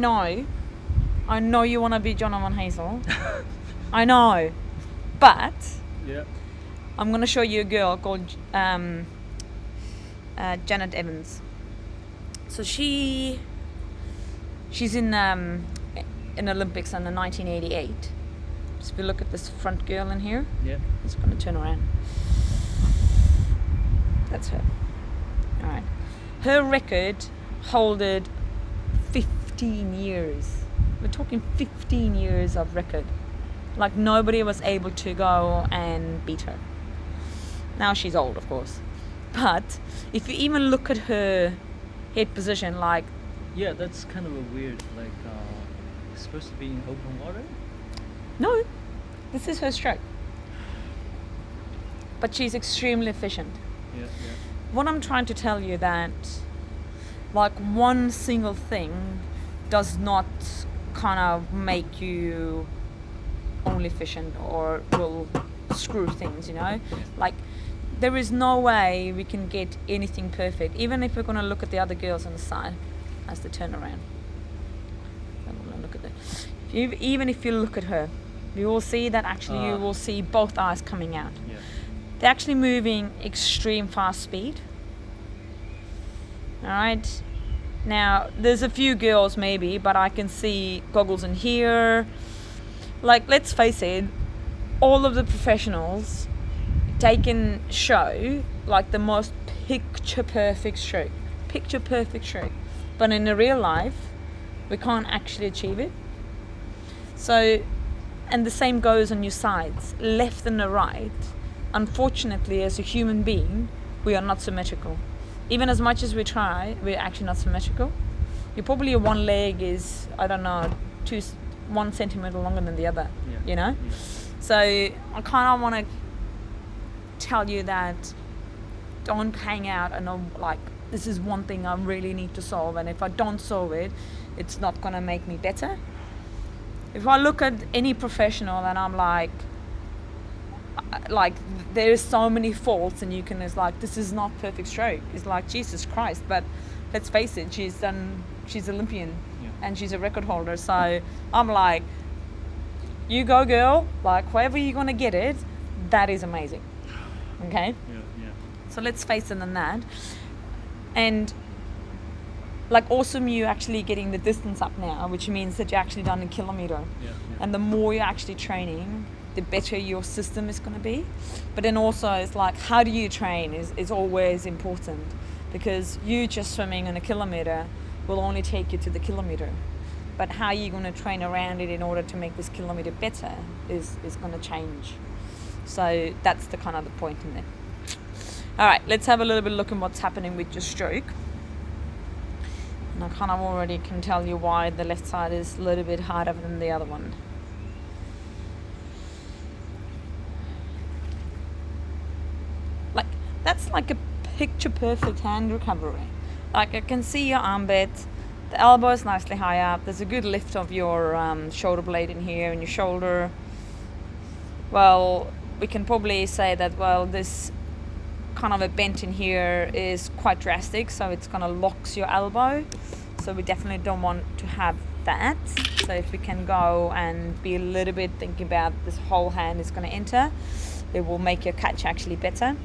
I know you want to be John Van Hazel. I know. But Yeah. I'm going to show you a girl called Janet Evans. So she's in Olympics in the 1988. So if you look at this front girl in here, Yeah. it's going to turn around. That's her. All right. Her record holded 15 years. We're talking 15 years of record. Like nobody was able to go and beat her. Now she's old, of course. But if you even look at her head position, like... Yeah, that's kind of a weird, like, it's supposed to be in open water? No, this is her stroke. But she's extremely efficient. Yeah. What I'm trying to tell you that, like, one single thing does not kind of make you only efficient or will screw things, you know? Like, there is no way we can get anything perfect, even if we're going to look at the other girls on the side as they turn around. I'm going to look at that. Even if you look at her, you will see that actually you will see both eyes coming out. Yeah. They're actually moving extreme fast speed. Alright. Now, there's a few girls maybe, but I can see goggles in here. Like, let's face it, all of the professionals, they can show like the most picture perfect stroke. Picture perfect stroke. But in the real life, we can't actually achieve it. So, and the same goes on your sides, left and the right. Unfortunately, as a human being, we are not symmetrical. Even as much as we try, we're actually not symmetrical. Your one leg is, I don't know, 1 centimeter longer than the other, you know? Yeah. So I kind of want to tell you that don't hang out and like, this is one thing I really need to solve, and if I don't solve it, it's not going to make me better. If I look at any professional and I'm like there's so many faults, and you can, it's like, this is not perfect stroke. It's like, Jesus Christ. But let's face it, she's Olympian, and she's a record holder. So I'm like, you go, girl. Like, wherever you're gonna get it, that is amazing. Okay. Yeah. So let's face it on that. And like, awesome, you actually getting the distance up now, which means that you're actually done a kilometer. Yeah. And the more you're actually training, the better your system is going to be. But then also, it's like, how do you train is always important, because you just swimming on a kilometer will only take you to the kilometer. But how you're going to train around it in order to make this kilometer better is going to change. So that's the kind of the point in there. All right, let's have a little bit look at what's happening with your stroke. And I kind of already can tell you why the left side is a little bit harder than the other one. Like, that's like a picture perfect hand recovery. Like, I can see your arm bit, the elbow is nicely high up, there's a good lift of your shoulder blade in here and your shoulder. Well, we can probably say that, well, this kind of a bent in here is quite drastic, so it's gonna locks your elbow. So we definitely don't want to have that. So if we can go and be a little bit thinking about this whole hand is gonna enter, it will make your catch actually better.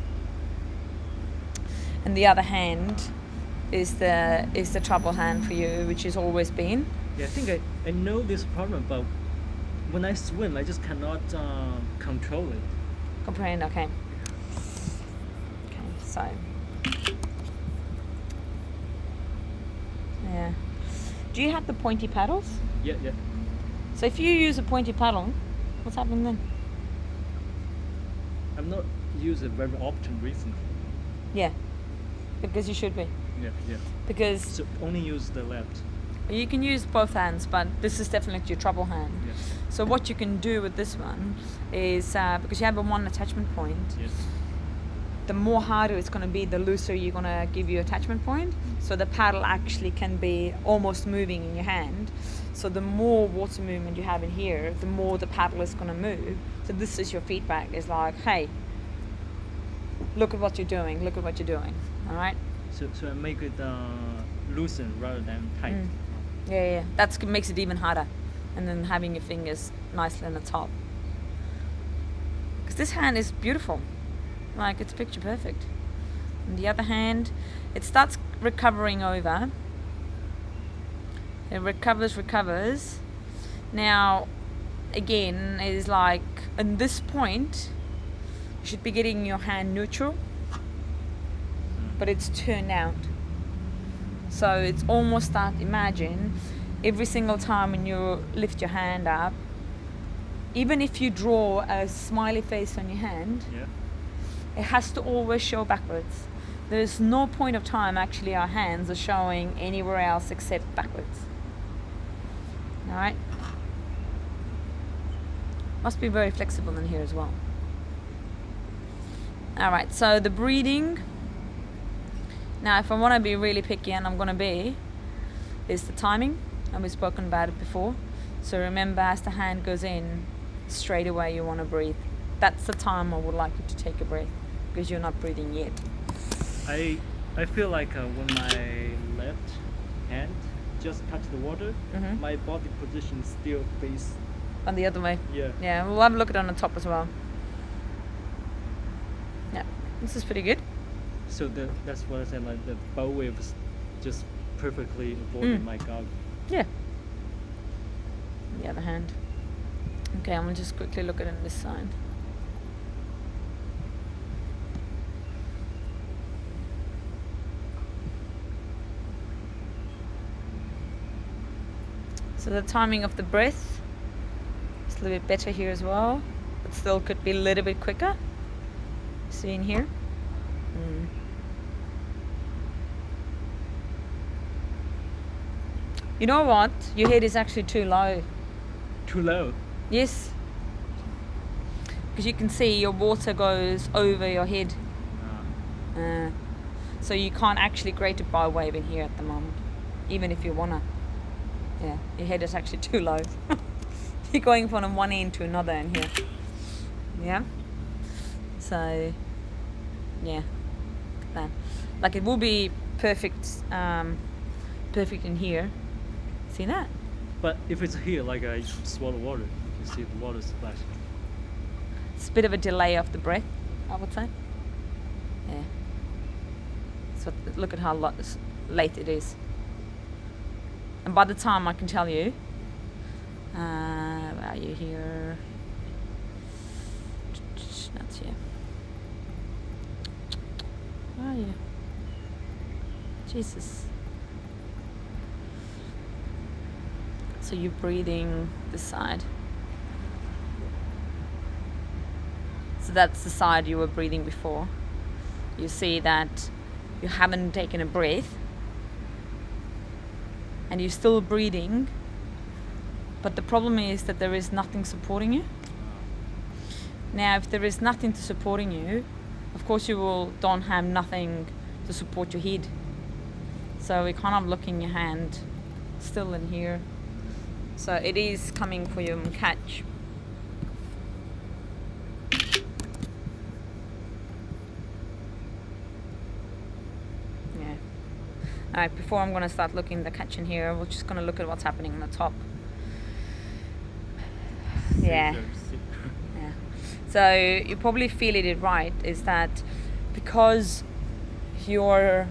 And the other hand is the trouble hand for you, which has always been. Yeah, I think I know this problem, but when I swim, I just cannot control it. Comprehend, okay. Okay, so. Yeah. Do you have the pointy paddles? Yeah. So if you use a pointy paddle, what's happening then? I've not used it very often recently. Yeah. Because you should be. Yeah. Because So only use the left. you can use both hands, but this is definitely your trouble hand. Yes. So what you can do with this one is, because you have a one attachment point, Yes. the more harder it's going to be, the looser you're going to give your attachment point. So the paddle actually can be almost moving in your hand. So the more water movement you have in here, the more the paddle is going to move. So this is your feedback. It's like, hey, look at what you're doing. Look at what you're doing. All right? So I make it loosen rather than tight. Yeah. That makes it even harder. And then having your fingers nicely on the top. Because this hand is beautiful. Like, it's picture perfect. On the other hand, it starts recovering over. It recovers. Now, again, it is like, at this point, you should be getting your hand neutral, but it's turned out. So it's almost that, imagine, every single time when you lift your hand up, even if you draw a smiley face on your hand, it has to always show backwards. There's no point of time actually our hands are showing anywhere else except backwards. Alright? Must be very flexible in here as well. Alright, so the breathing. Now if I want to be really picky, and I'm going to be, is the timing. And we've spoken about it before. So remember, as the hand goes in, straight away you want to breathe. That's the time I would like you to take a breath, because you're not breathing yet. I feel like when my left hand just touch the water, my body position still face on the other way. Yeah, we'll have a look at it on the top as well. Yeah, this is pretty good. So that's what I said, like the bow wave is just perfectly avoiding my gog. Yeah. On the other hand. Okay, I'm gonna just quickly look at it on this side. So the timing of the breath is a little bit better here as well, but still could be a little bit quicker. See in here? You know what? Your head is actually too low. Too low? Yes. Because you can see your water goes over your head. So you can't actually create a bow wave in here at the moment, even if you wanna. Yeah, your head is actually too low. You're going from one end to another in here. Yeah. So, yeah, look at that. Like, it will be perfect, perfect in here. See that? But if it's here, like I swallow water, you see the water splashing. It's a bit of a delay of the breath, I would say. Yeah. So look at how late it is. And by the time I can tell you, where are you here? That's here. Where are you? Jesus. So you're breathing this side. So that's the side you were breathing before. You see that you haven't taken a breath and you're still breathing, but the problem is that there is nothing supporting you. Now, if there is nothing to supporting you, of course you don't have nothing to support your head. So we're kind of looking your hand still in here. So it is coming for your catch. Yeah. Alright, before I'm going to start looking the catch in here, we're just going to look at what's happening on the top. Yeah. Yeah. So you probably feel it right, is that because you're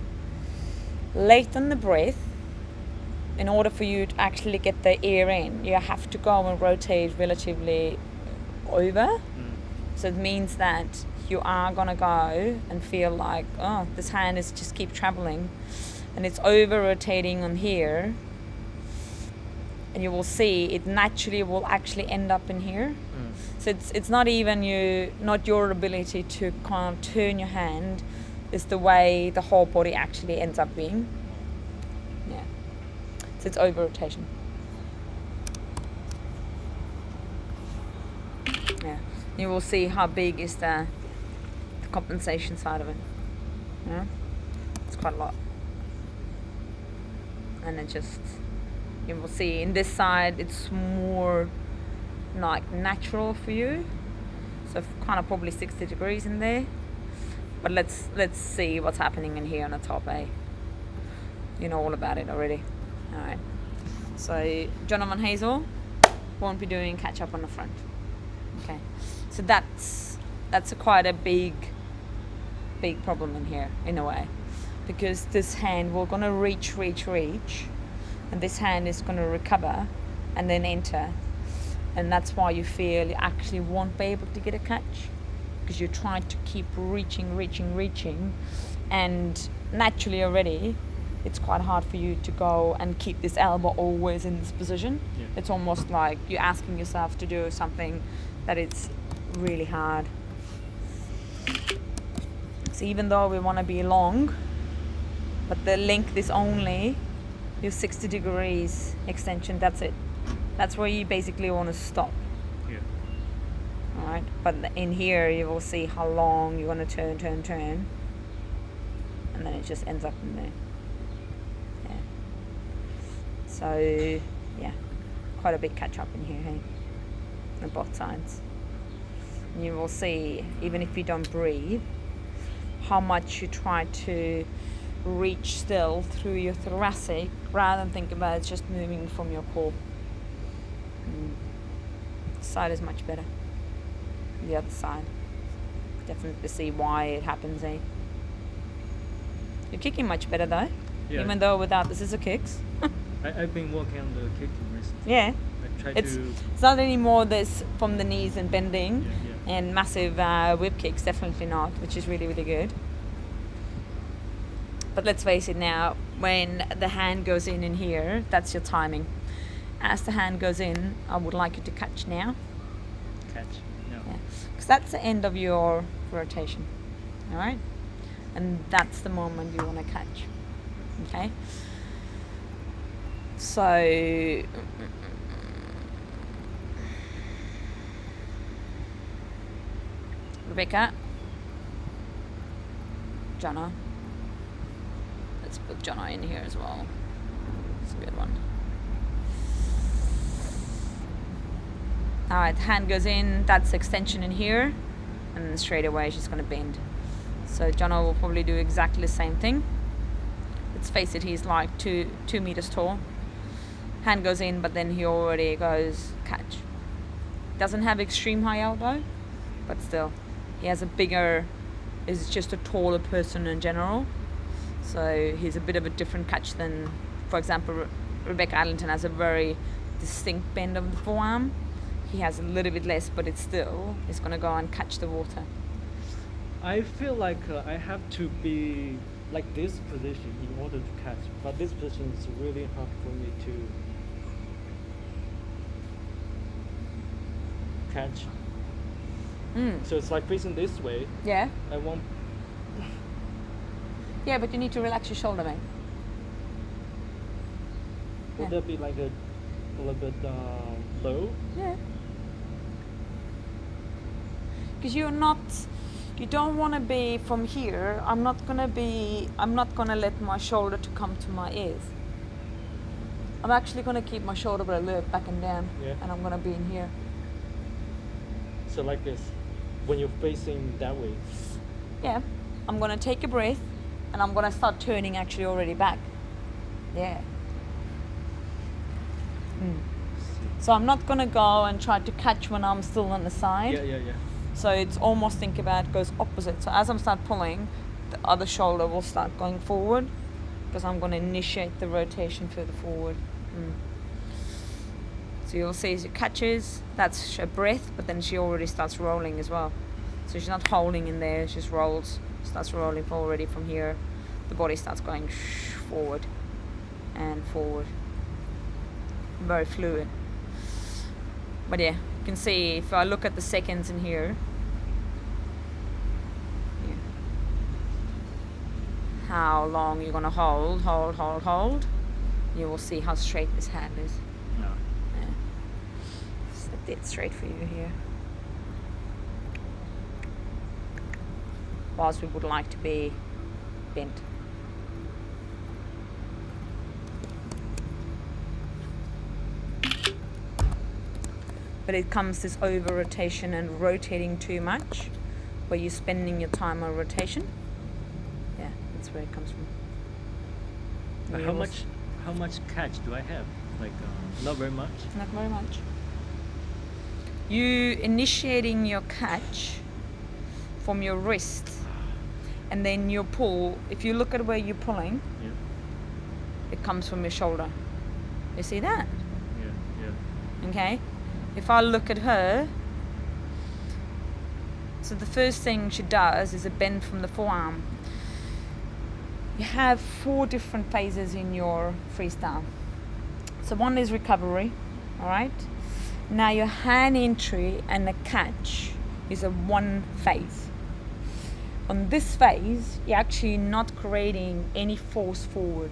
late on the breath, in order for you to actually get the air in, you have to go and rotate relatively over. So it means that you are gonna go and feel like, oh, this hand is just keep traveling, and it's over rotating on here, and you will see it naturally will actually end up in here. So it's not even not your ability to kind of turn your hand, it's the way the whole body actually ends up being. Yeah. So it's over rotation. Yeah. You will see how big is the compensation side of it. Yeah. It's quite a lot. And it just, you will see in this side it's more like natural for you. So kind of probably 60 degrees in there. But let's see what's happening in here on the top, eh? You know all about it already. Alright. So Jonathan Hazel won't be doing catch up on the front. Okay, so that's quite a big problem in here in a way, because this hand we're gonna reach, and this hand is gonna recover and then enter, and that's why you feel you actually won't be able to get a catch, because you're trying to keep reaching, and naturally already it's quite hard for you to go and keep this elbow always in this position. Yeah. It's almost like you're asking yourself to do something that it's really hard. So even though we want to be long, but the length is only your 60 degrees extension, that's it. That's where you basically want to stop. Yeah. Alright, but in here you will see how long you want to turn, and then it just ends up in there. Yeah. So, yeah, quite a big catch up in here, hey? On both sides. And you will see, even if you don't breathe, how much you try to reach still through your thoracic rather than think about it just moving from your core. Side is much better. The other side. Definitely see why it happens, eh? You're kicking much better though. Yeah. Even though without the scissor kicks. I've been working on the kicking recently. Yeah. I try It's to. it's not anymore this from the knees and bending Yeah. and massive whip kicks, definitely not, which is really, really good. But let's face it now, when the hand goes in here, that's your timing. As the hand goes in, I would like you to catch now. Catch. No. Yeah. Because that's the end of your rotation. Alright? And that's the moment you want to catch. Okay? So Rebecca, Jonna. Let's put Jonna in here as well. It's a good one. Alright, hand goes in, that's extension in here, and then straight away she's going to bend. So Jonna will probably do exactly the same thing. Let's face it, he's like 2 meters tall. Hand goes in, but then he already goes catch. Doesn't have extreme high elbow, but still, he has is just a taller person in general. So he's a bit of a different catch than, for example, Rebecca Adlington has a very distinct bend of the forearm. He has a little bit less, but it's still, he's going to go and catch the water. I feel like I have to be like this position in order to catch, but this position is really hard for me to catch. So it's like facing this way. Yeah. I won't. Yeah, but you need to relax your shoulder, mate. Would Yeah. that be like a little bit low? Yeah. Because you don't want to be from here. I'm not gonna let my shoulder to come to my ears. I'm actually gonna keep my shoulder blade back and down, Yeah. and I'm gonna be in here. So like this, when you're facing that way. Yeah. I'm gonna take a breath, and I'm gonna start turning actually already back. Yeah. So I'm not gonna go and try to catch when I'm still on the side. Yeah. So it's almost, think about it, goes opposite. So as I'm start pulling, the other shoulder will start going forward, because I'm going to initiate the rotation further forward. So you'll see as it catches, that's a breath, but then she already starts rolling as well. So she's not holding in there, she just rolls, starts rolling already from here. The body starts going forward and forward. Very fluid. But yeah, you can see if I look at the seconds in here, how long you're gonna hold, you will see how straight this hand is. No. Yeah. It's a bit straight for you here. Whilst we would like to be bent. But it comes this over rotation and rotating too much, where you're spending your time on rotation. Yeah, that's where it comes from. But how much catch do I have? Like not very much. Not very much. You initiating your catch from your wrist, and then your pull. If you look at where you're pulling, Yeah. it comes from your shoulder. You see that? Yeah. Yeah. Okay. If I look at her, so the first thing she does is a bend from the forearm. You have 4 different phases in your freestyle. So one is recovery, all right? Now your hand entry and the catch is a 1 phase. On this phase, you're actually not creating any force forward.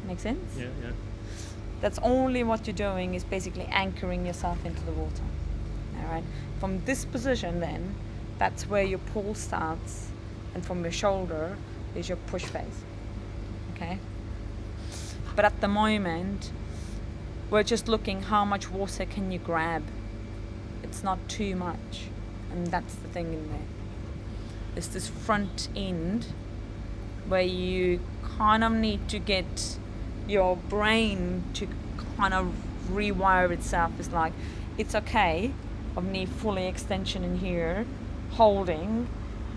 Make sense? Yeah. Yeah. That's only what you're doing is basically anchoring yourself into the water. All right. From this position, then, that's where your pull starts, and from your shoulder is your push phase. Okay. But at the moment, we're just looking how much water can you grab. It's not too much, and that's the thing in there. It's this front end where you kind of need to get your brain to kind of rewire itself. It's like, it's okay of me fully extension in here, holding,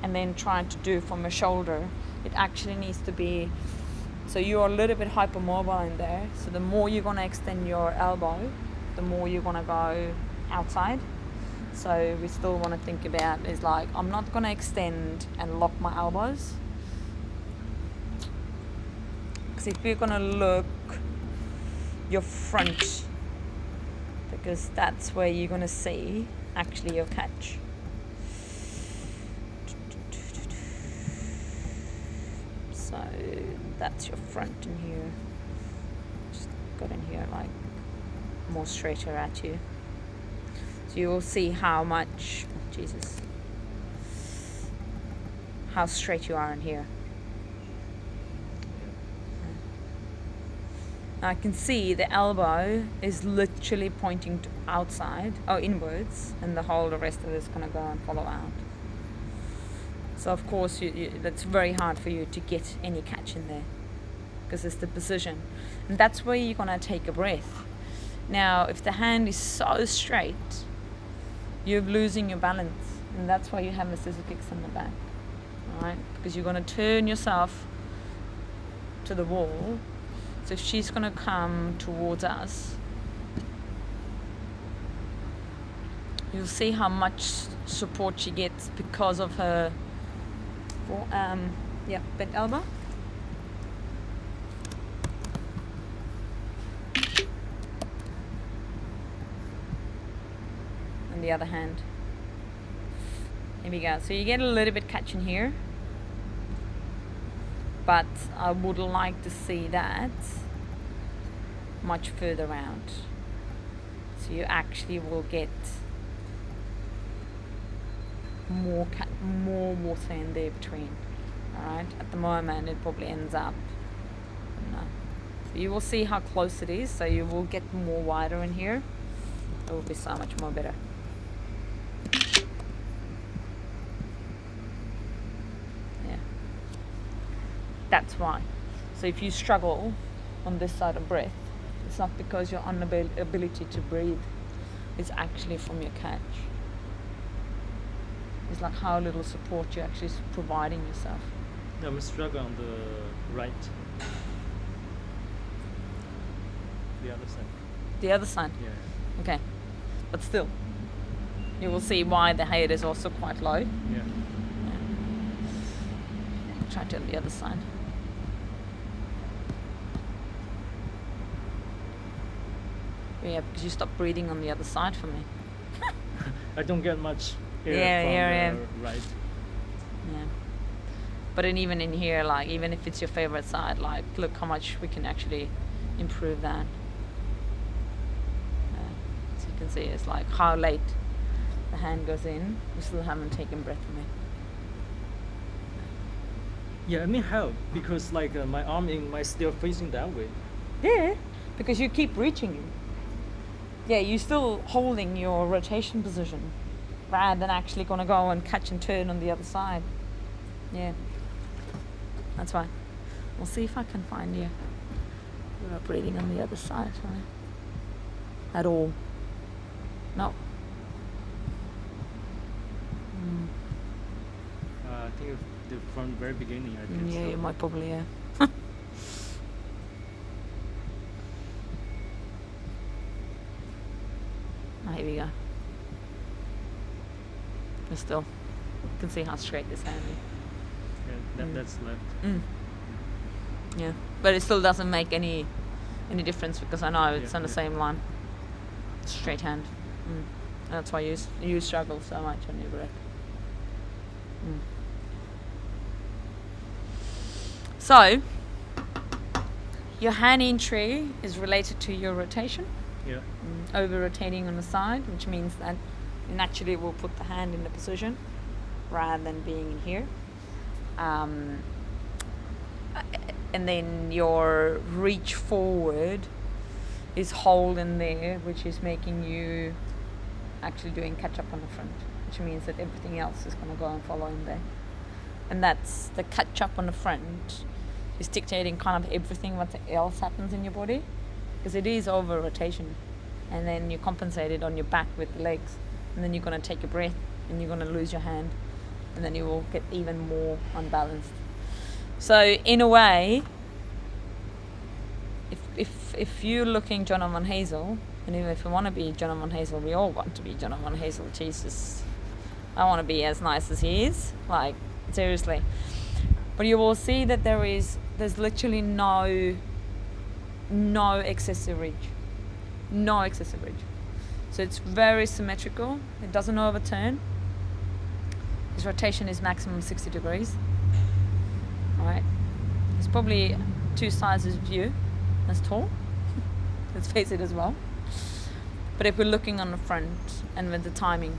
and then trying to do from a shoulder. It actually needs to be, so you're a little bit hypermobile in there. So the more you're going to extend your elbow, the more you're going to go outside. So we still want to think about is like, I'm not going to extend and lock my elbows. Because if you're going to look your front, because that's where you're going to see actually your catch. So that's your front in here. Just got in here like more straighter at you. So you will see how much, Jesus, how straight you are in here. I can see the elbow is literally pointing to outside, inwards, and the rest of it is going to go and follow out. So of course, that's very hard for you to get any catch in there because it's the position. And that's where you're going to take a breath. Now, if the hand is so straight, you're losing your balance. And that's why you have a scissor kicks on the back. All right? Because you're going to turn yourself to the wall. So if she's going to come towards us, you'll see how much support she gets because of her bent elbow. And the other hand. Here we go. So you get a little bit catch in here. But I would like to see that much further out. So you actually will get more water in there between. Alright, at the moment it probably ends up, so you will see how close it is, so you will get more wider in here. It will be so much more better. Yeah, that's why. So if you struggle on this side of breath, it's not because your inability to breathe, it's actually from your catch. It's like how little support you're actually providing yourself. I'm struggling on the right. The other side. The other side? Yeah. Okay. But still, you will see why the head is also quite low. Yeah. Try to on the other side. Yeah, because you stopped breathing on the other side for me. I don't get much air from the right. Yeah. But then even in here, like, even if it's your favorite side, like, look how much we can actually improve that. So you can see it's like how late the hand goes in. We still haven't taken breath from it. Yeah, I mean how? Because like my arm my still facing that way. Yeah, because you keep reaching. Yeah, you're still holding your rotation position rather than actually going to go and catch and turn on the other side. Yeah, that's why. We'll see if I can find you We're not breathing on the other side, right? At all. No. I think from the very beginning, I think Yeah, so. you might probably, yeah. Oh, here we go. But still, you can see how straight this hand is. Yeah, that's left. Yeah, but it still doesn't make any difference because I know it's on the same line. Straight hand. That's why you struggle so much on your breath. So, your hand entry is related to your rotation. Yeah. Over rotating on the side, which means that you naturally will put the hand in the position rather than being in here. And then your reach forward is hold in there, which is making you actually doing catch up on the front, which means that everything else is going to go and follow in there. And that's the catch up on the front is dictating kind of everything what else happens in your body, because it is over rotation, and then you compensate it on your back with the legs, and then you're going to take a breath and you're going to lose your hand, and then you will get even more unbalanced. So in a way, if you're looking Jonah Van Hazel, and even if you want to be Jonah Van Hazel, we all want to be Jonah Van Hazel. Jesus, I want to be as nice as he is, like seriously. But you will see that there's literally no excessive reach, no excessive reach. So it's very symmetrical. It doesn't overturn. His rotation is maximum 60 degrees. All right. It's probably 2 sizes of you as tall. Let's face it as well. But if we're looking on the front and with the timing,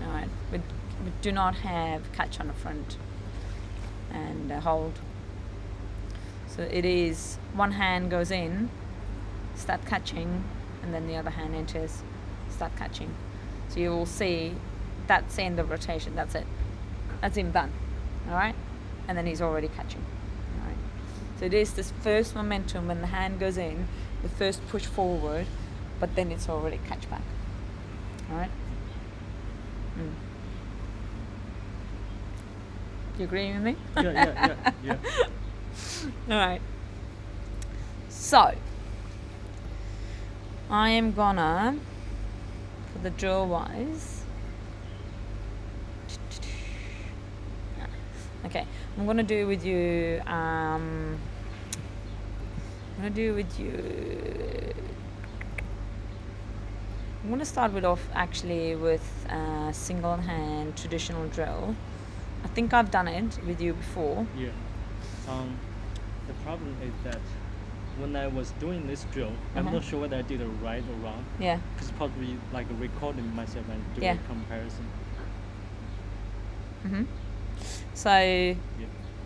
all right, we do not have catch on the front and hold. So it is one hand goes in, start catching, and then the other hand enters, start catching. So you will see that's the end of rotation. That's it. That's him done. All right, and then he's already catching. All right. So it is this first momentum when the hand goes in, the first push forward, but then it's already catch back. All right. You agree with me? Yeah. All right. So, I am gonna, for the drill wise, okay, I'm gonna do with you, I'm gonna start with single hand traditional drill. I think I've done it with you before. Yeah. The problem is that when I was doing this drill, I'm not sure whether I did it right or wrong. Yeah. Because probably like recording myself and doing a comparison. So,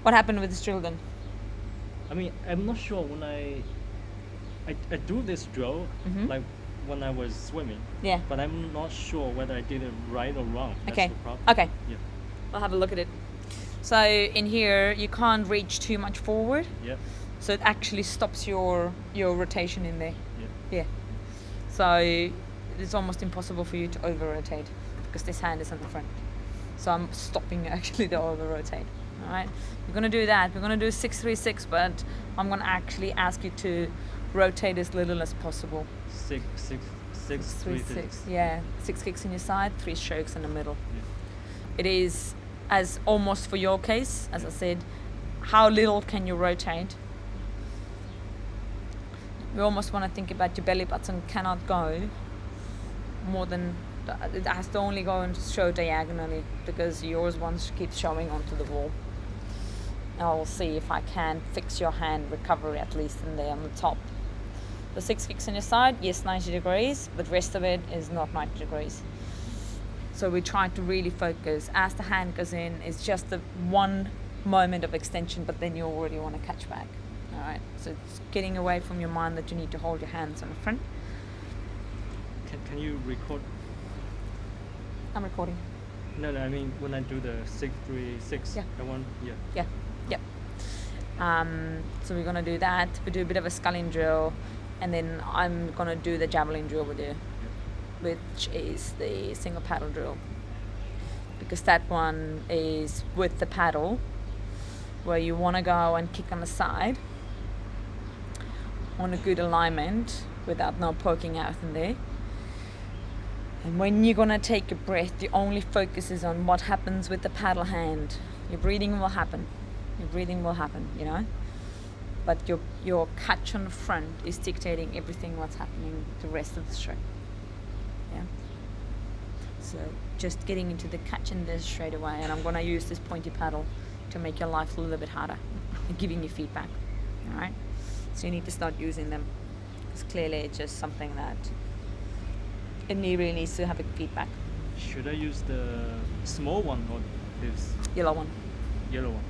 what happened with this drill then? I mean, I'm not sure when I do this drill like when I was swimming. Yeah. But I'm not sure whether I did it right or wrong. That's Okay. the problem. Okay. Yeah. I'll have a look at it. So in here, you can't reach too much forward. Yeah. So it actually stops your rotation in there. Yeah. Yeah. So it's almost impossible for you to over rotate because this hand is on the front. So I'm stopping actually the over rotate. All right. We're gonna do that. We're gonna do 6-3-6, but I'm gonna actually ask you to rotate as little as possible. 6-3-6. Yeah. 6 kicks in your side, 3 strokes in the middle. Yeah. It is as almost for your case, as I said, how little can you rotate? We almost want to think about your belly button cannot go more than, it has to only go and show diagonally because yours wants to keep showing onto the wall. I'll see if I can fix your hand recovery at least in there on the top. The 6 kicks on your side, yes, 90 degrees, but rest of it is not 90 degrees. So we try to really focus. As the hand goes in, it's just the one moment of extension, but then you already want to catch back. All right. So it's getting away from your mind that you need to hold your hands on the front. Can you record? I'm recording. No, I mean when I do the 6-3-6. Yeah. I want. Yeah. So we're gonna do that. We do a bit of a sculling drill, and then I'm gonna do the javelin drill with you, which is the single paddle drill, because that one is with the paddle, where you want to go and kick on the side on a good alignment without no poking out in there. And when you're gonna take a breath, the only focus is on what happens with the paddle hand. Your breathing will happen. You know. But your catch on the front is dictating everything what's happening the rest of the stroke. Yeah. So just getting into the catch in there straight away, and I'm gonna use this pointy paddle to make your life a little bit harder and giving you feedback. All right. So you need to start using them, because clearly it's just something that it really needs to have a feedback. Should I use the small one or this Yellow one. yellow one?